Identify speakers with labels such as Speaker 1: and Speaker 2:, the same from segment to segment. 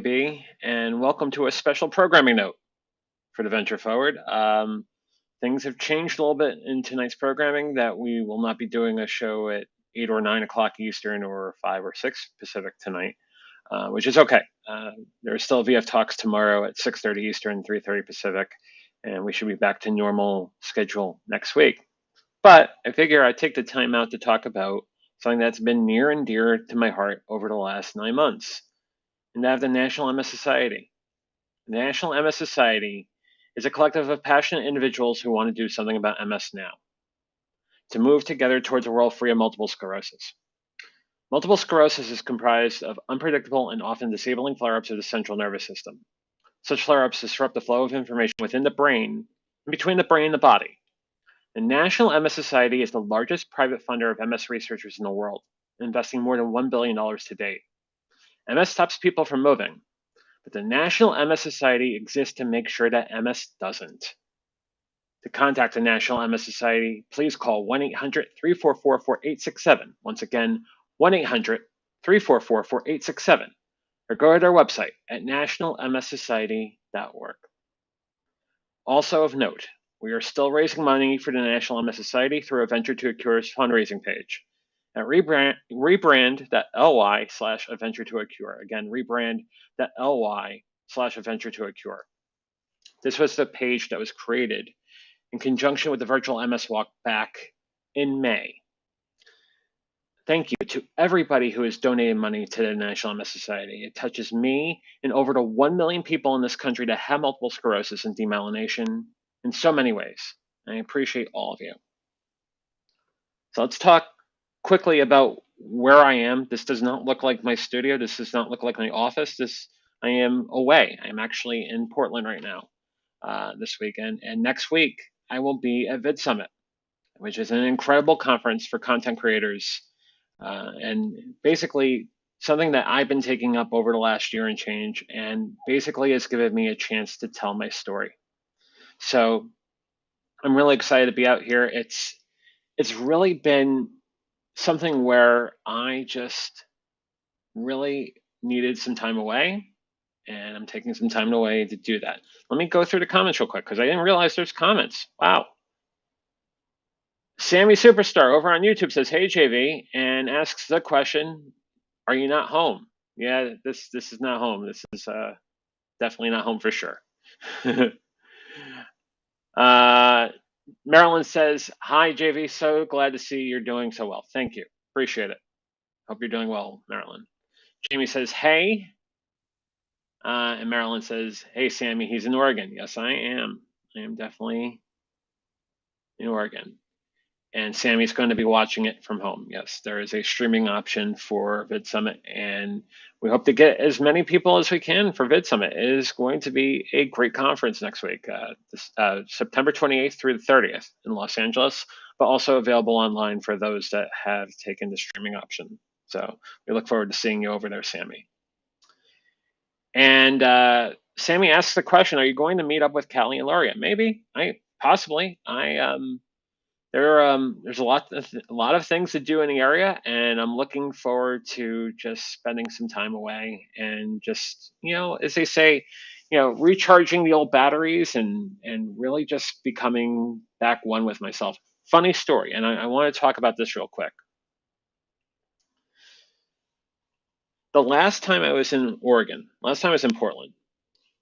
Speaker 1: Be, and welcome to a special programming note for the Venture Forward. Things have changed a little bit in tonight's programming that we will not be doing a show at 8 or 9 o'clock Eastern or 5 or 6 Pacific tonight, which is okay. There's still VF Talks tomorrow at 6:30 Eastern, 3:30 Pacific, and we should be back to normal schedule next week. But I figure I'd take the time out to talk about something that's been near and dear to my heart over the last 9 months, and that of the National MS Society. The National MS Society is a collective of passionate individuals who want to do something about MS now, to move together towards a world free of multiple sclerosis. Multiple sclerosis is comprised of unpredictable and often disabling flare-ups of the central nervous system. Such flare-ups disrupt the flow of information within the brain and between the brain and the body. The National MS Society is the largest private funder of MS researchers in the world, investing more than $1 billion to date. MS stops people from moving, but the National MS Society exists to make sure that MS doesn't. To contact the National MS Society, please call 1-800-344-4867. Once again, 1-800-344-4867, or go to their website at nationalmssociety.org. Also of note, we are still raising money for the National MS Society through a Venture to a Cure's fundraising page at rebrand.ly/a venture to a cure. Again, rebrand.ly/a venture to a cure. This was the page that was created in conjunction with the virtual MS Walk back in May. Thank you to everybody who has donated money to the National MS Society. It touches me and over the 1 million people in this country that have multiple sclerosis and demyelination in so many ways. I appreciate all of you. So let's talk quickly about where I am. This does not look like my studio. This does not look like my office. I am away. I'm actually in Portland right now this weekend. And next week, I will be at Vid Summit, which is an incredible conference for content creators. And basically something that I've been taking up over the last year and change, and basically has given me a chance to tell my story. So I'm really excited to be out here. It's really been something where I just really needed some time away, and I'm taking some time away to do that. Let me go through the comments real quick because I didn't realize there's comments. Wow. Sammy Superstar over on YouTube says, "Hey JV," and asks the question, "Are you not home?" Yeah, this is not home. This is definitely not home for sure. Marilyn says, "Hi JV, so glad to see you're doing so well. Thank you, appreciate it. Hope you're doing well, Marilyn." Jamie says, "Hey," and Marilyn says, "Hey Sammy, he's in Oregon." Yes, I am. I am definitely in Oregon. And Sammy's going to be watching it from home. Yes, there is a streaming option for Vid Summit, and we hope to get as many people as we can for Vid Summit. It is going to be a great conference next week, September 28th through the 30th in Los Angeles, but also available online for those that have taken the streaming option. So we look forward to seeing you over there, Sammy. And Sammy asks the question, "Are you going to meet up with Callie and Loria?" Maybe. Possibly. There's a lot of things to do in the area, and I'm looking forward to just spending some time away and just, as they say, recharging the old batteries and really just becoming back one with myself. Funny story, and I want to talk about this real quick. The last time I was in Oregon, last time I was in Portland,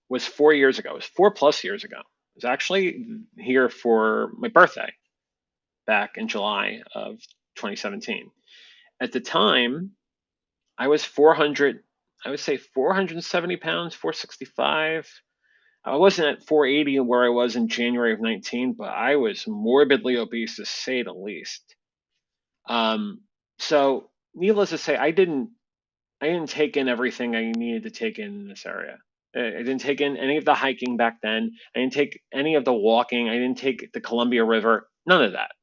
Speaker 1: was 4 years ago. It was 4+ years ago. I was actually here for my birthday back in July of 2017. At the time, I was 470 pounds, 465. I wasn't at 480 where I was in January of 19, but I was morbidly obese to say the least. So needless to say, I didn't take in everything I needed to take in this area. I didn't take in any of the hiking back then. I didn't take any of the walking. I didn't take the Columbia River. None of that.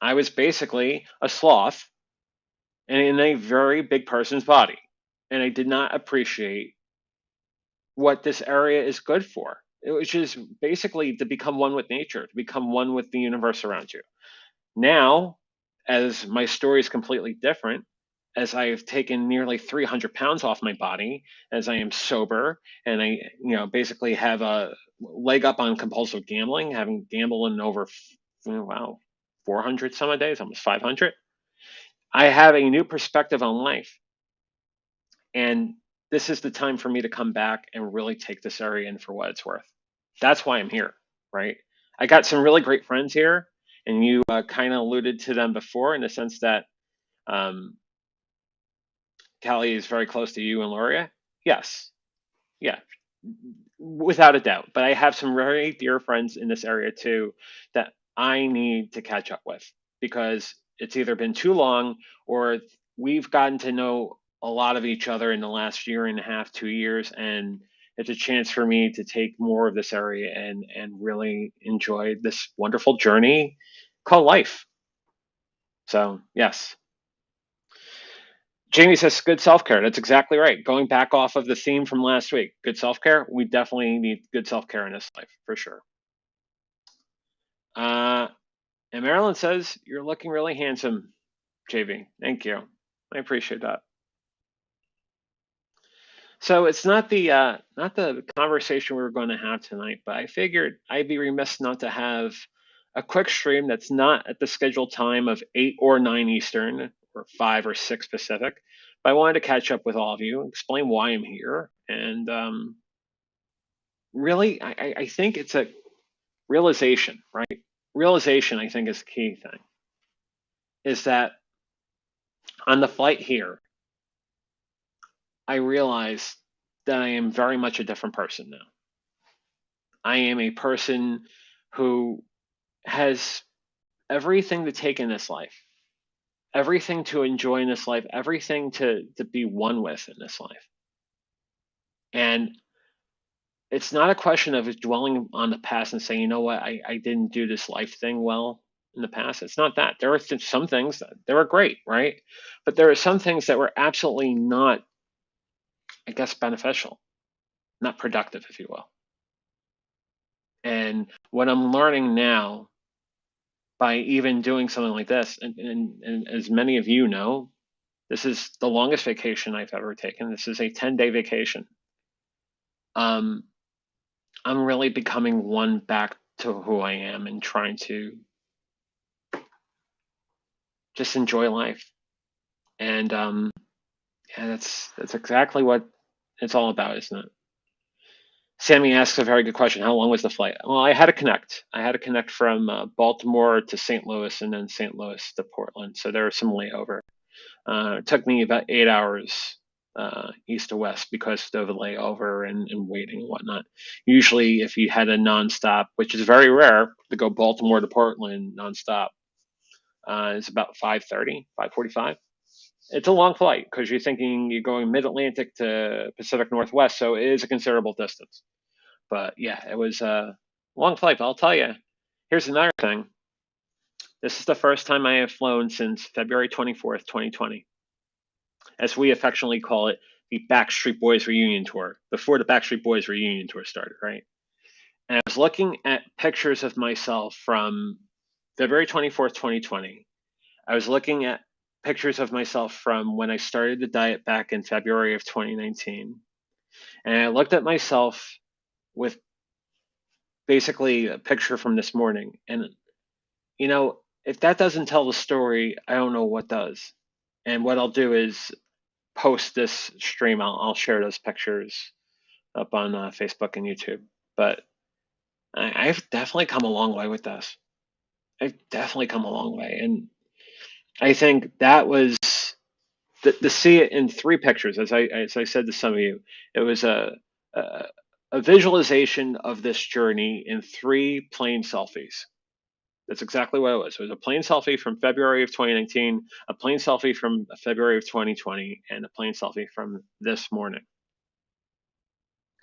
Speaker 1: I was basically a sloth in a very big person's body. And I did not appreciate what this area is good for. It was just basically to become one with nature, to become one with the universe around you. Now, as my story is completely different, as I have taken nearly 300 pounds off my body, as I am sober, and I, basically have a leg up on compulsive gambling, having gambled in over, wow, 400 some days, almost 500. I have a new perspective on life. And this is the time for me to come back and really take this area in for what it's worth. That's why I'm here, right? I got some really great friends here, and you kind of alluded to them before in the sense that um, Callie is very close to you and Loria. Yes, yeah, without a doubt. But I have some very dear friends in this area too that I need to catch up with because it's either been too long or we've gotten to know a lot of each other in the last year and a half, 2 years, and it's a chance for me to take more of this area and really enjoy this wonderful journey called life. So yes. Jamie says good self care. That's exactly right. Going back off of the theme from last week, good self care. We definitely need good self care in this life for sure. Uh, and Marilyn says you're looking really handsome, JV. Thank you. I appreciate that. So it's not the conversation we were going to have tonight, but I figured I'd be remiss not to have a quick stream that's not at the scheduled time of 8 or 9 Eastern or 5 or 6 Pacific. But I wanted to catch up with all of you, explain why I'm here, and really, I think it's a realization, right? Realization, I think, is the key thing. Is that on the flight here, I realized that I am very much a different person now. I am a person who has everything to take in this life, everything to enjoy in this life, everything to be one with in this life. And it's not a question of dwelling on the past and saying, you know what, I didn't do this life thing well in the past. It's not that. There were some things that they were great, right? But there are some things that were absolutely not, I guess, beneficial, not productive, if you will. And what I'm learning now by even doing something like this, and as many of you know, this is the longest vacation I've ever taken. This is a 10-day vacation. I'm really becoming one back to who I am and trying to just enjoy life. And yeah, that's exactly what it's all about, isn't it? Sammy asks a very good question. How long was the flight? Well, I had to connect. I had to connect from Baltimore to St. Louis and then St. Louis to Portland. So there was some layover. It took me about 8 hours east to west because of the layover and waiting and whatnot. Usually, if you had a nonstop, which is very rare, to go Baltimore to Portland nonstop, it's about 5:30, 5:45. It's a long flight because you're thinking you're going mid-Atlantic to Pacific Northwest, so it is a considerable distance. But yeah, it was a long flight. But I'll tell you, here's another thing. This is the first time I have flown since February 24th, 2020, as we affectionately call it, the Backstreet Boys reunion tour, before the Backstreet Boys reunion tour started, right? And I was looking at pictures of myself from February 24th, 2020. I was looking at pictures of myself from when I started the diet back in February of 2019. And I looked at myself with basically a picture from this morning. And, if that doesn't tell the story, I don't know what does. And what I'll do is post this stream. I'll share those pictures up on Facebook and YouTube. But I've definitely come a long way with this. I've definitely come a long way. And I think that was to see it in 3 pictures, as I said to some of you, it was a visualization of this journey in 3 plain selfies. That's exactly what it was. It was a plain selfie from February of 2019, a plain selfie from February of 2020, and a plain selfie from this morning.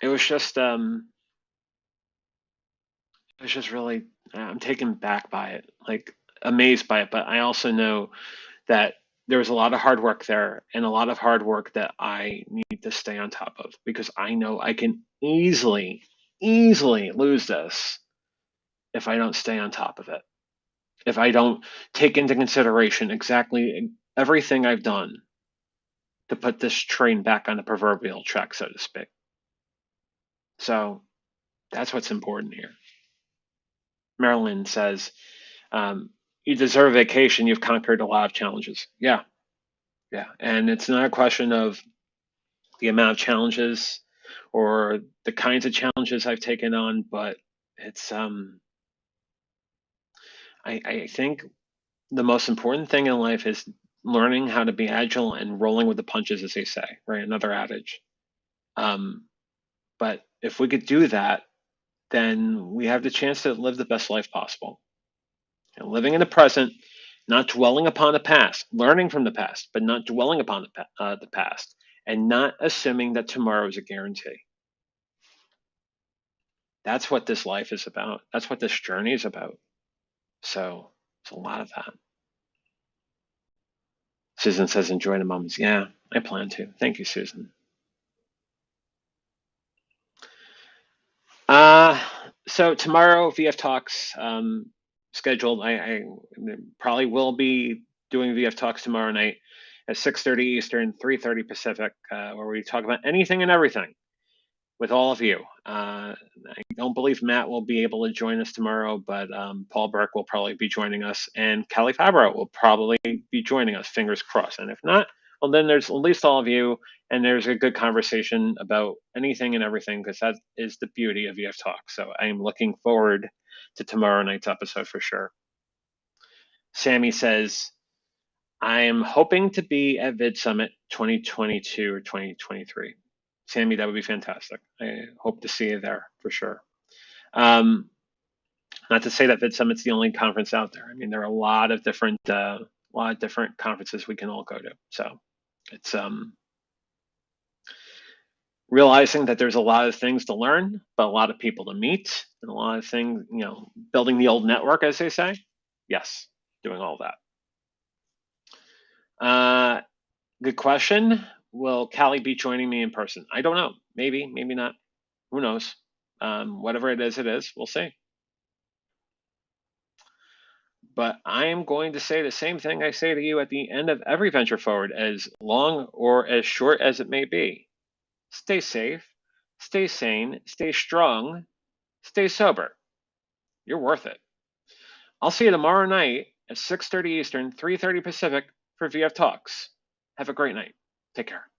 Speaker 1: It was just really, I'm taken back by it, like amazed by it. But I also know that there was a lot of hard work there and a lot of hard work that I need to stay on top of because I know I can easily lose this if I don't stay on top of it. If I don't take into consideration exactly everything I've done to put this train back on the proverbial track, so to speak. So that's what's important here. Marilyn says, you deserve a vacation. You've conquered a lot of challenges. Yeah. And it's not a question of the amount of challenges or the kinds of challenges I've taken on, but it's I think the most important thing in life is learning how to be agile and rolling with the punches, as they say, right? Another adage. But if we could do that, then we have the chance to live the best life possible. And living in the present, not dwelling upon the past, learning from the past, but not dwelling upon the past, and not assuming that tomorrow is a guarantee. That's what this life is about. That's what this journey is about. So it's a lot of that. Susan says, enjoy the moments. Yeah, I plan to. Thank you, Susan. So tomorrow, VF Talks scheduled. I probably will be doing VF Talks tomorrow night at 6:30 Eastern, 3:30 Pacific, where we talk about anything and everything with all of you. I don't believe Matt will be able to join us tomorrow, but Paul Burke will probably be joining us, and Kelly Fabro will probably be joining us, fingers crossed. And if not, well, then there's at least all of you, and there's a good conversation about anything and everything, because that is the beauty of VF Talk. So I am looking forward to tomorrow night's episode for sure. Sammy says, I am hoping to be at Vid Summit 2022 or 2023. Sammy, that would be fantastic. I hope to see you there for sure. Not to say that Vid Summit's the only conference out there. I mean, there are a lot of different conferences we can all go to. So it's realizing that there's a lot of things to learn, but a lot of people to meet, and a lot of things, building the old network, as they say. Yes, doing all that. Good question. Will Callie be joining me in person? I don't know. Maybe, maybe not. Who knows? Whatever it is. We'll see. But I am going to say the same thing I say to you at the end of every Venture Forward, as long or as short as it may be. Stay safe, stay sane, stay strong, stay sober. You're worth it. I'll see you tomorrow night at 6:30 Eastern, 3:30 Pacific for VF Talks. Have a great night. Take care.